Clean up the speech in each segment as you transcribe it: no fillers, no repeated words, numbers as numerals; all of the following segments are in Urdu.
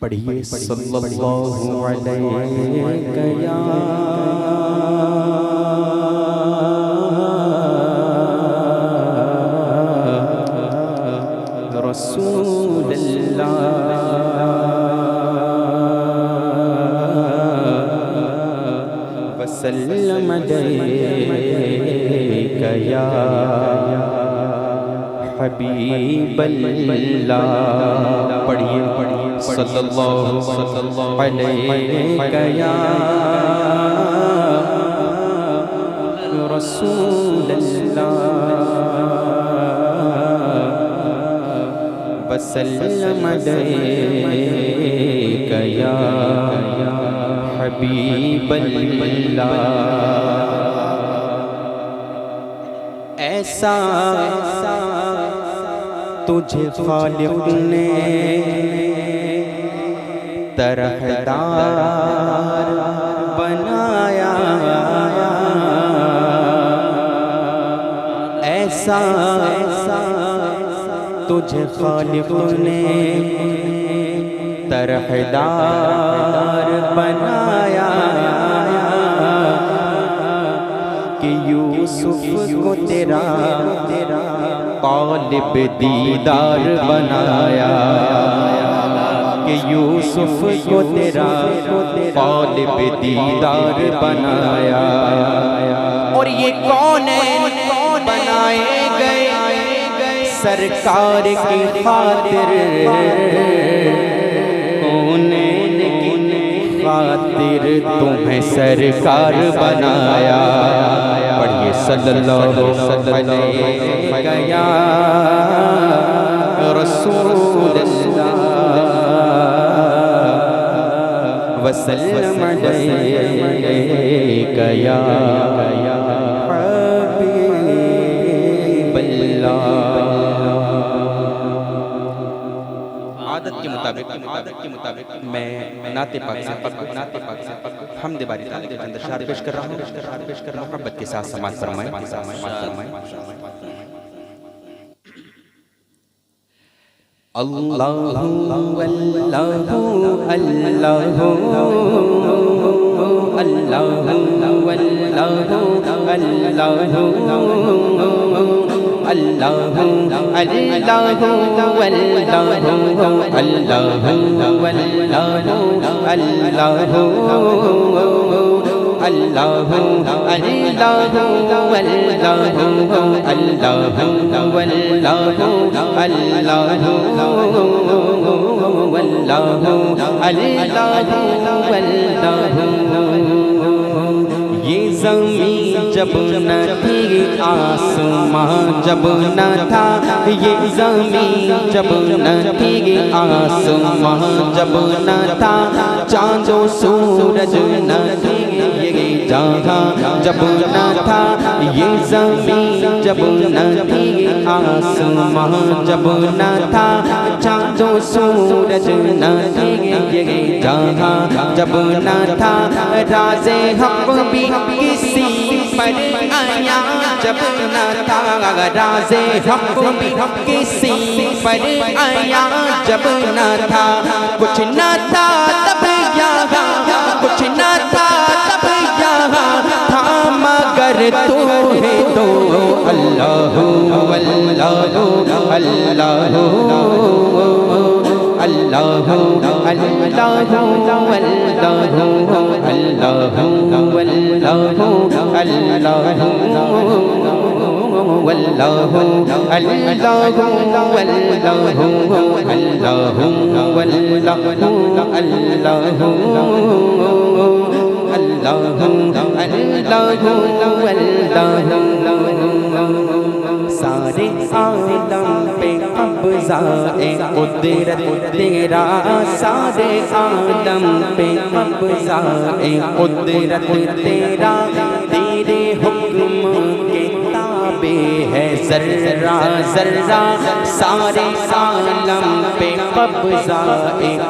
پڑھیے صلی اللہ علیہ یا رسول اللہ وسلم علیک یا حبیب اللہ پڑھیے صلی اللہ علیہ یا رسول اللہ وسلم علیک یا حبیب اللہ ایسا تجھے خالق نے طرحدار بنایا ایسا تجھے خالق نے طرحدار بنایا کہ یوسف کو تیرا طالب دیدار بنایا کہ یوسف کو تیرا طالب دیدار بنایا اور یہ کونین بنائے گئے سرکار کی خاطر کونین کی خاطر تمہیں سرکار بنایا پڑھیے صلی اللہ علیہ یا رسول اللہ وسلم علیک یا حبیب اللہ عادت کے مطابق میں نعت پاک سے حمد باری تعالیٰ کے اندر اشعار پیش کر رہا ہوں محبت کے ساتھ سماعت فرمائیں اللہ واللہ اللہ یہ زمین جب نہ تھی آسمان جب نہ تھا یہ زمین جب نہ تھی آسمان جب نہ تھا چاند و سورج نہ تھی یہ جہاں جب نہ تھا یہ زمین جب نہ تھی آسمان جب نہ تھا چاند و سورج نہ تھی یہ جہاں جب نہ تھا راز حق بھی کسی پر آیا جب نہ تھا راز حق بھی کسی پر آیا جب نہ تھا کچھ نہ تھا تب یہاں کچھ نہ تھا تب یہاں تھا مگر تو ہے تو اللہ اللہ اللہ اللہ سارے عالم پہ قبضہ قدرت تیرا سارے عالم پہ قبضہ قدرت تیرا تیرے حکم کے تابع ہے ذرہ ذرہ سارے عالم پہ قبضہ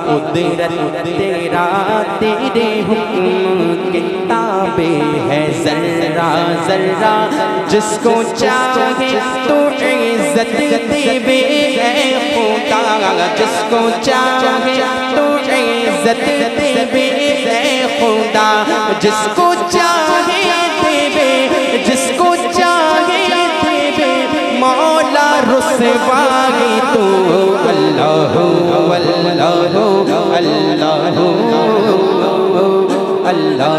قدرت تیرا تیرے حکم کے تابع ہے ذرہ ذرہ جس کو چاہے تو عزت دے اے خدا جس کو چاہے تو عزت دے بے اے خدا، جس کو چاہے دے بے، جس کو چاہے دے بے، مولا رسوائی تو اللہ اللہ اللہ اللہ اللہ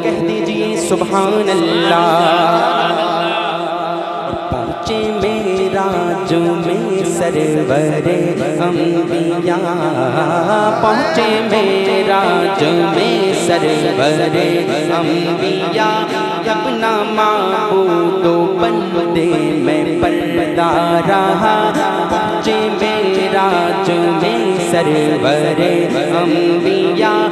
کہہ دیجئے سبحان اللہ۔ پہنچے معراج میں سرور انبیاء، پہنچے معراج میں سرور انبیاء، اپنا معبود و بندے میں پردہ رہا، پہنچے معراج میں سرور انبیاء،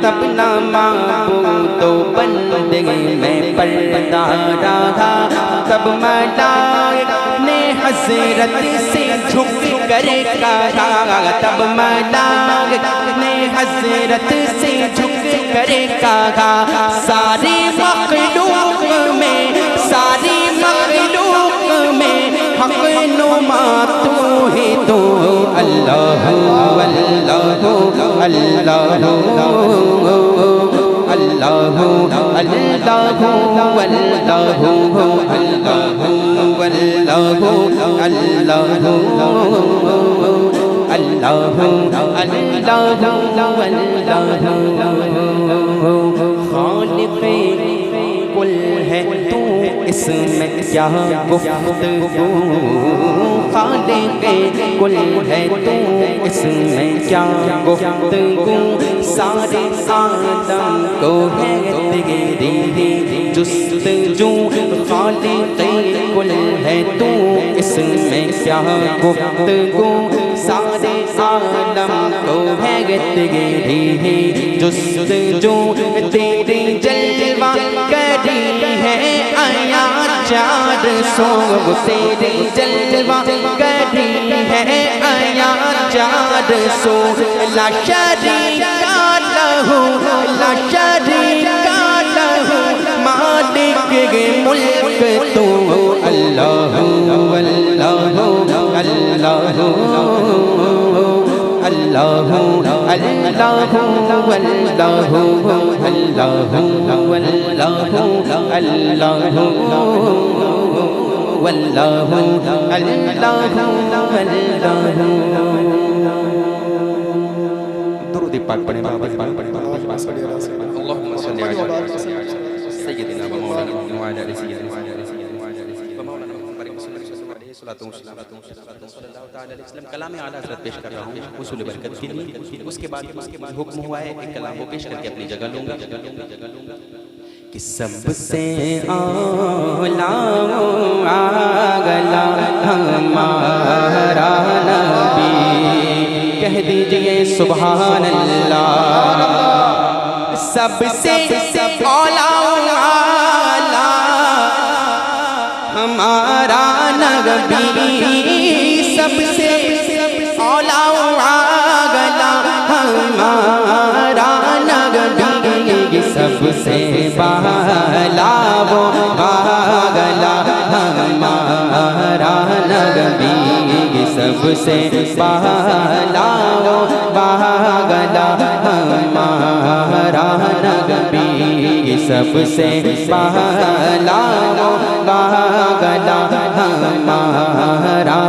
اپنا معبود و بندے میں پردہ رہا، تب ملائک نے حضرت سے جھک کر کہا، تب ملائک نے حضرت سے جھک کر کہا، ساری مخلوق میں، ساری مخلوق میں حق نما تو ہی تو، اللہ اللہ اللہ اللہ اللہ خالق کل ہے تو، اس میں کیا گفتگو، خالق کل ہے تو، اس میں کیا گفتگو، سارے عالم کو ہے تیری جستجو، خالق کل ہے تو، اس میں کیا گفتگو، سارے عالم کو ہے تیری جستجو، تیری جلوہ کری ہے آیا 400، تیری جلوہ کری ہے آیا 400، لا شریک لہو، لا شریک لہو، مالک ملک تو اللہ اللہ اللہ اللہ اللہ درود پاک پڑھیں، اللہم صلی علی سیدنا و مولانا وعلی آل سیدنا ومولانا محمد صلی اللہ تعالی علیہ وسلم۔ کلام اعلیٰ حضرت پیش کر رہا ہوں حصول برکت کے لیے، اس کے بعد حکم ہوا ہے ایک کلام کو پیش کر کے اپنی جگہ لوں گا کہ سب سے اولا اگلا ہمارا نبی، کہہ دیجئے سبحان اللہ، سب سے اولا ہمارا نبی، سب سے اولا اگلا ہمارا نبی، سب سے بالا وہ اگلا ہمارا نبی، سب سے بالا وہ اگلا ہمارا نبی، سب سے بالا وہ اگلا ہمارا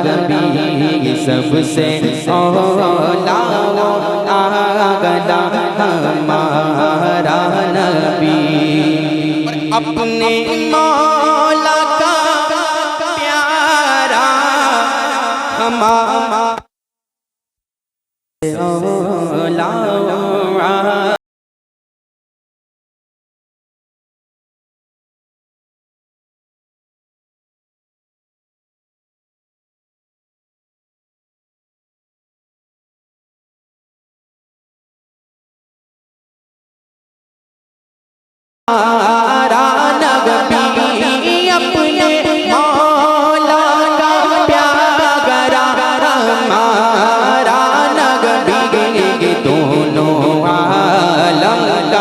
نبی، سب سے اولا وہ اگلا ہمارا نبی، اپنے مولا کا پیارا ہمارا اولا نبی، اپنے مولا کا پیارا ہمارا نبی، دونوں عالم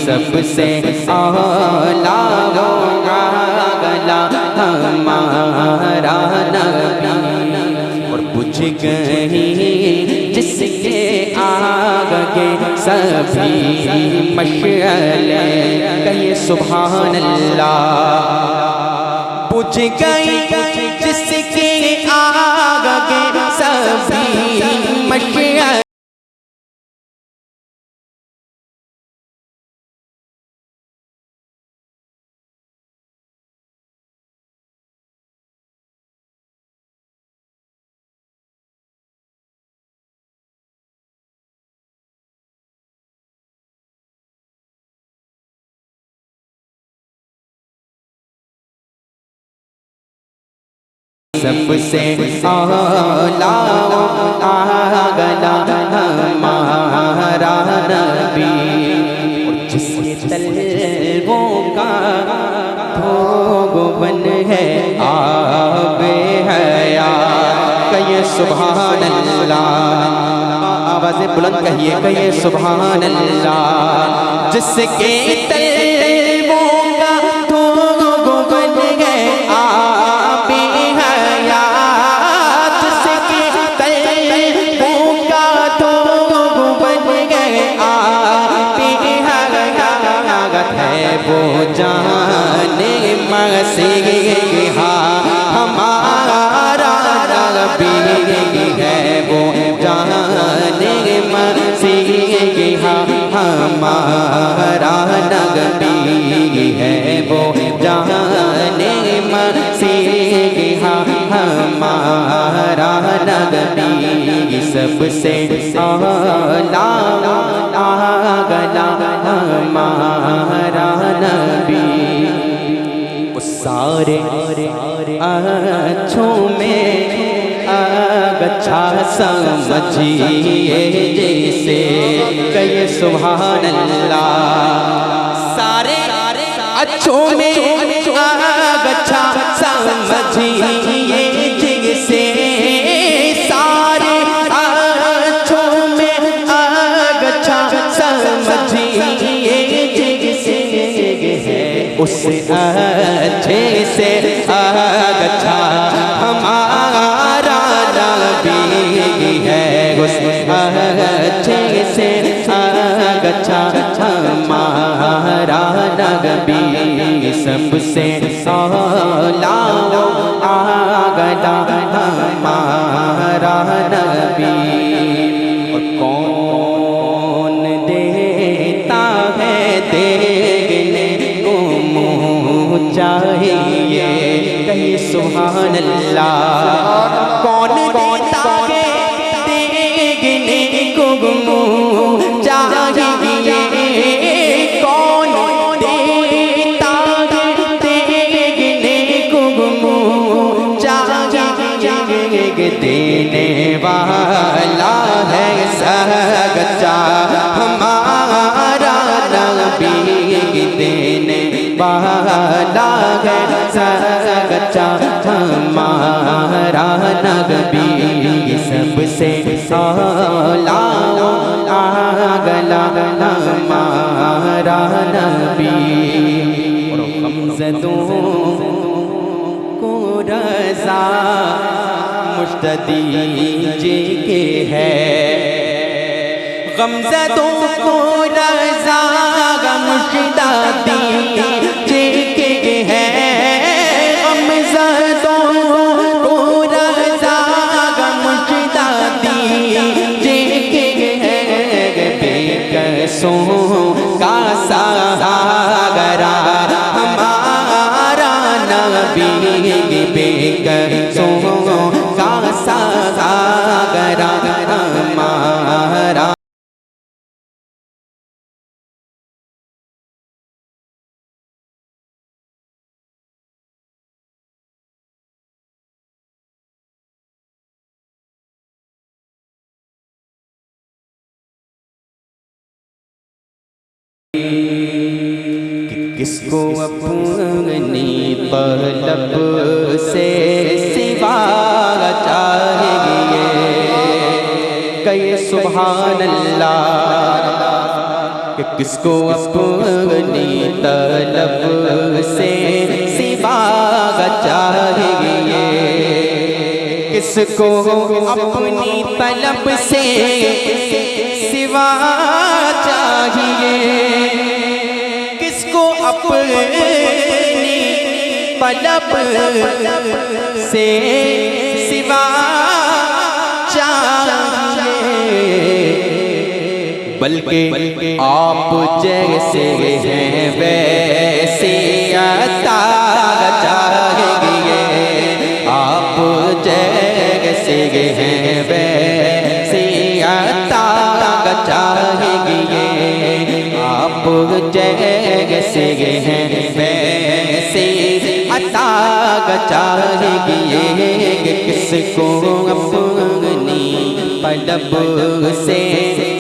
سب سے اعلیٰ و اعلیٰ ہمارا نبی، اور بجھ گئی جس کے آگے سبھی مشعلیں، کہیے سبحان اللہ۔ بجھ گئی جس کے آگے سبھی مشعلیں، سب سے اعلیٰ و اعلیٰ ہمارا نبی، اور جس کے طلبوں کا بھوگن ہے آب حیات، کہیے سبحان اللہ، آوازیں بلند کہیے، کہیے سبحان اللہ۔ جس کے طلبوں کا بھوگن ہے آب حیات، جس کے طلبوں کا بھوگن ہے آب حیات، ہے وہ جان مسیحا ہمارا نبی، ہے وہ جان مسیحا ہمارا نبی، ہے وہ جان مسیحا ہمارا نبی، سب سے اعلیٰ اعلیٰ ہمارا نبی، سارے اچھوں میں اچھا سمجھیے جیسے، کہیے سبحان اللہ۔ سارے اچھوں میں اچھا سمجھیے جیسے، سارے اچھوں میں اچھا سمجھیے جیسے، اس اچھے سے اچھا ہمارا نبی ہے، اس اچھے سے اچھا ہمارا نبی، سب سے اعلیٰ اعلیٰ ہمارا نبی، اور کون دیتا ہے دینے کو منہ چاہیے، کہیے سبحان اللہ۔ کون دیتا ہے دینے کو منہ چاہیے، کون دیتا ہے دینے کو منہ چاہیے، دینے والا ہے سچا ہمارا نبی، دینے والا ہے سچا ہمارا نبی، سب سے اعلیٰ اعلیٰ ہمارا نبی، اور غمزدوں کو رضا مجتبی جی کے ہے، غمزدوں کو رضا مجتبی جی کے ہے، غمزدوں کو رضا مجتبی جی کے ہے، بے قصوں کا سہارا ہمارا نبی، بے قصوں کا سہارا ہمارا کس کو اپنی طلب سے سوا چاہیے، کہیے سبحان اللہ، کہ کس کو اپنی طلب سے سوا چاہیے، کس کو اپنی طلب سے سوا چاہیے، کس کو اپنی طلب سے سوا چاہیے، بلکہ آپ جیسے ہیں ویسے عطا چاہیے، آپ جیسے ہیں ویسے عطا چاہیے، آپ جیسے ہیں ویسے عطا چاہیے، کس کو اپنی طلب سے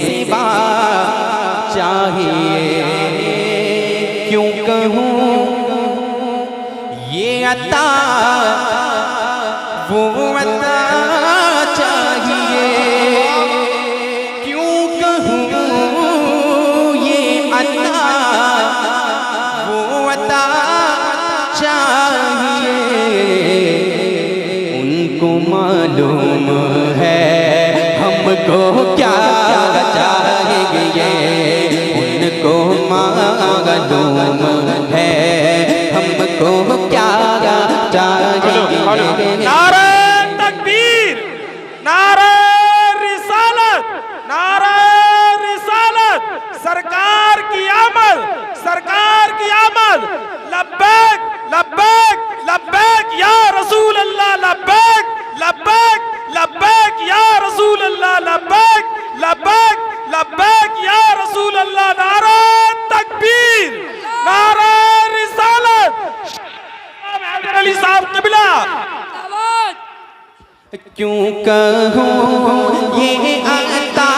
سوا چاہیے، کیوں کہوں یہ عطا وہ عطا چاہیے، کیوں کہوں یہ عطا وہ عطا چاہیے، ان کو معلوم ہے ہم کو کیا چاہیے، ان کو معلوم ہے ہم کو کیا چاہیے۔ نعرہ تکبیر، نعرہ رسالت، نعرہ رسالت، سرکار کی آمد، سرکار کی آمد، لبیک لبیک لبیک یا رسول اللہ، لبیک لبیک لبیک یا رسول اللہ، لبیک لبیک لبیک یا رسول اللہ، نعرہ تکبیر، نعرہ رسالت، حیدر علی صاحب قبلہ۔ کیوں کہوں یہ عطا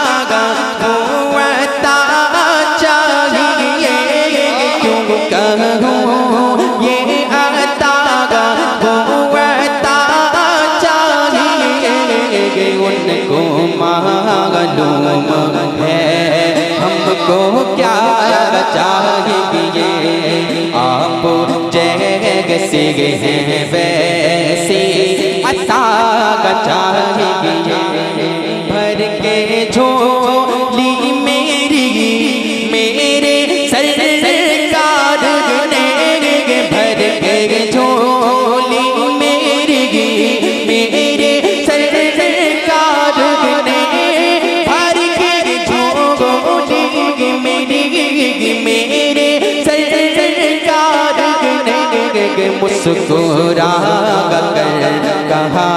وہ عطا چاہیے، کیوں کہوں یہ عطا وہ عطا چاہیے، ان کو معلوم ہے ہم کو کیا چاہیے، آپ جیسے ہیں ویسے عطا چاہیے، بھر کے جھولی میری میرے سرکار نے، بھر کے جھولی میری میرے سرکار نے، بھر کے جھولی میری میرے سرکار نے، مسکرا کر کہا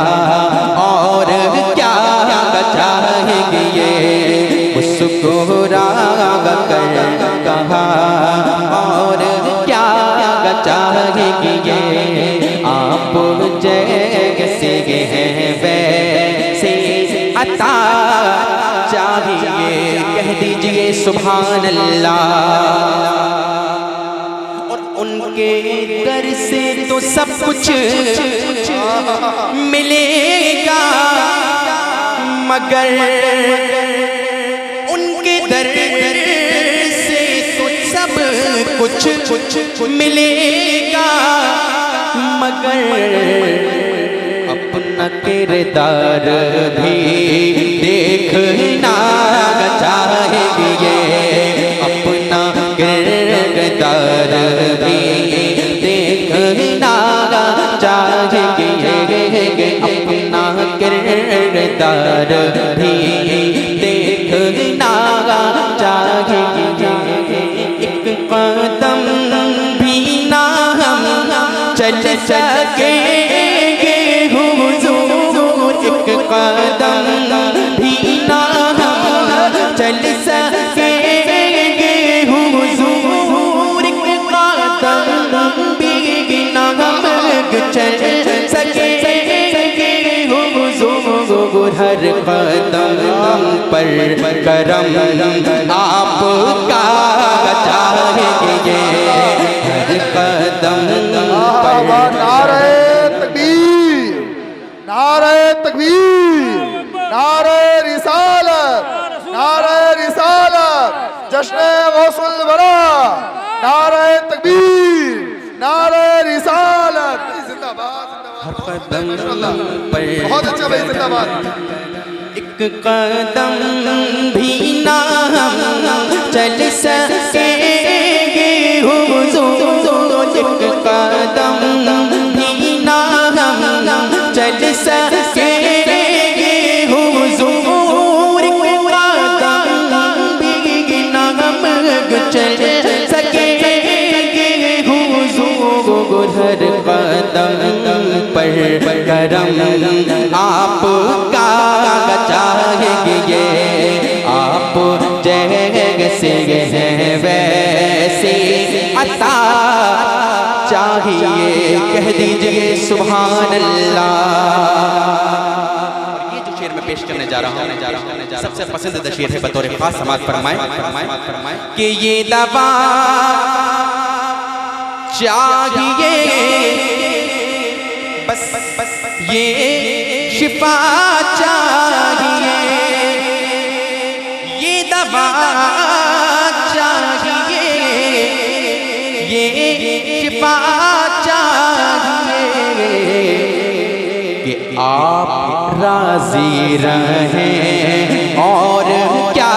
اور کیا چاہیے، مسکرا کر کہا اور کیا چاہیے، آپ جیسے ہیں ویسے عطا چاہیے، کہہ دیجئے سبحان اللہ، ان کے در سے تو سب کچھ ملے گا، مگر ان کے در سے تو سب کچھ ملے گا، مگر اپنا کردار بھی دیکھنا چاہیے، اپنا کردار بھی دیکھنا چاہیے، اپنا کردار بھی دیکھنا چاہیے، ایک قدم بھی نہ ہم چل سکیں گے حضور، ایک قدم بھی نہ ہم چل سکیں گے حضور، ایک قدم بھی نہ ہم چل سکیں گے حضور، ہر قدم پر کرم آپ کا چاہیے، ہر قدم پر نعرہ تکبیر، نعرہ تکبیر، نعرہ رسالت، نعرہ رسالت، جشن غوث تکبیر نعرہ رسالت زندہ باد قدم ماشاءاللہ بہت اچھا بھائی زندہ باد ایک قدم بھی نہ ہم چل سکیں گے حضور ایک قدم بھی نہ ہم چل سکیں گے حضور ایک قدم بھی نہ ہم چل سکیں گے حضور ہر قدم پر کرم آپ کا چاہیں گے آپ جیسے ہیں ویسے عطا چاہیے کہہ دیجئے سبحان اللہ یہ جو شعر میں پیش کرنے جا رہا ہوں سب سے پسندیدہ شعر ہے بطور خاص سماعت فرمائیں کہ یہ دوا چاہیے بس یہ شفا چاہیے یہ دوا چاہیے یہ شفا چاہیے کہ آپ راضی رہیں اور کیا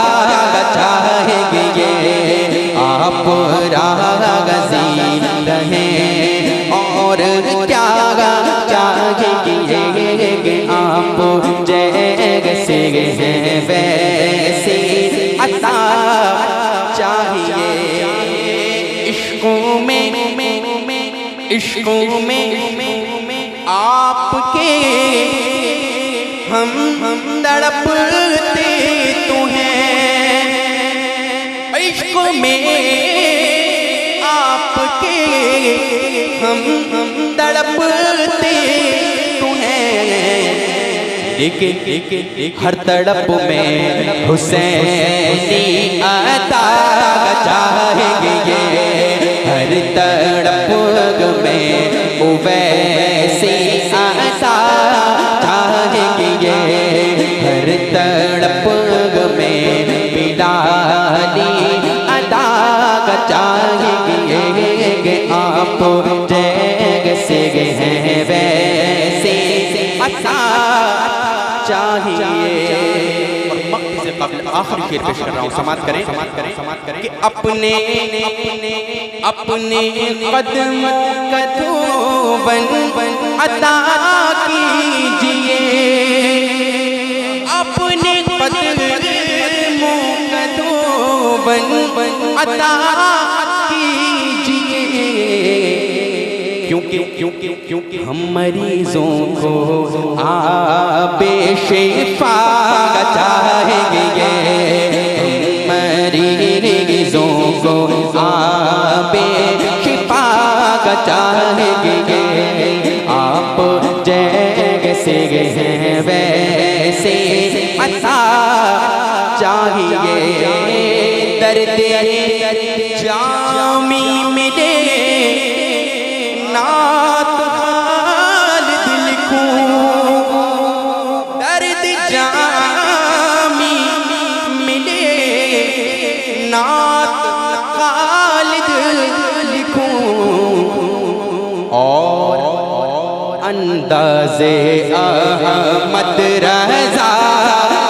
چاہیں گے آپ راضی رہیں اور کیا چاہیں گے آپ جیسے ہیں ویسے عطا چاہیے عشقوں میں آپ کے ہم تڑپتے تو ہیں عشقوں میں آپ کے ہم تڑپتے تو ہیں لیکن ہر تڑپ میں حسینی عطا چاہیں گے ہر تڑپ میں ویسی عطا چاہیں گے ہر تڑپ میں بلالی عطا چاہیں گے آپ جیسے ہیں ویسے عطا چاہیے اور وقت سے قبل آخری شعر پیش کر رہا ہوں سماعت کریں کہ اپنے قدم کدوبن عطا کیجئے اپنے قدم کدوبن عطا کیجئے کیونکہ ہم مریضوں کو آب شفا چاہیں گے مریضوں کو آب شفا چاہیں گے آپ جیسے ہیں ویسے عطا چاہیے درد جامی ملے نعت خالد لکھوں درد جامی ملے نعت خالد لکھوں اور انداز احمد رضا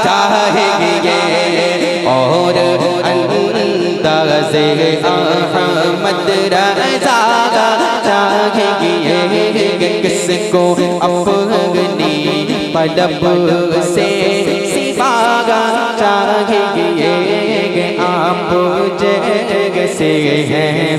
چاہیں گے اور انداز احمد رضا چاہیں گے کس کو اپنی طلب سے سوا چاہیں گے آپ جیسے ہیں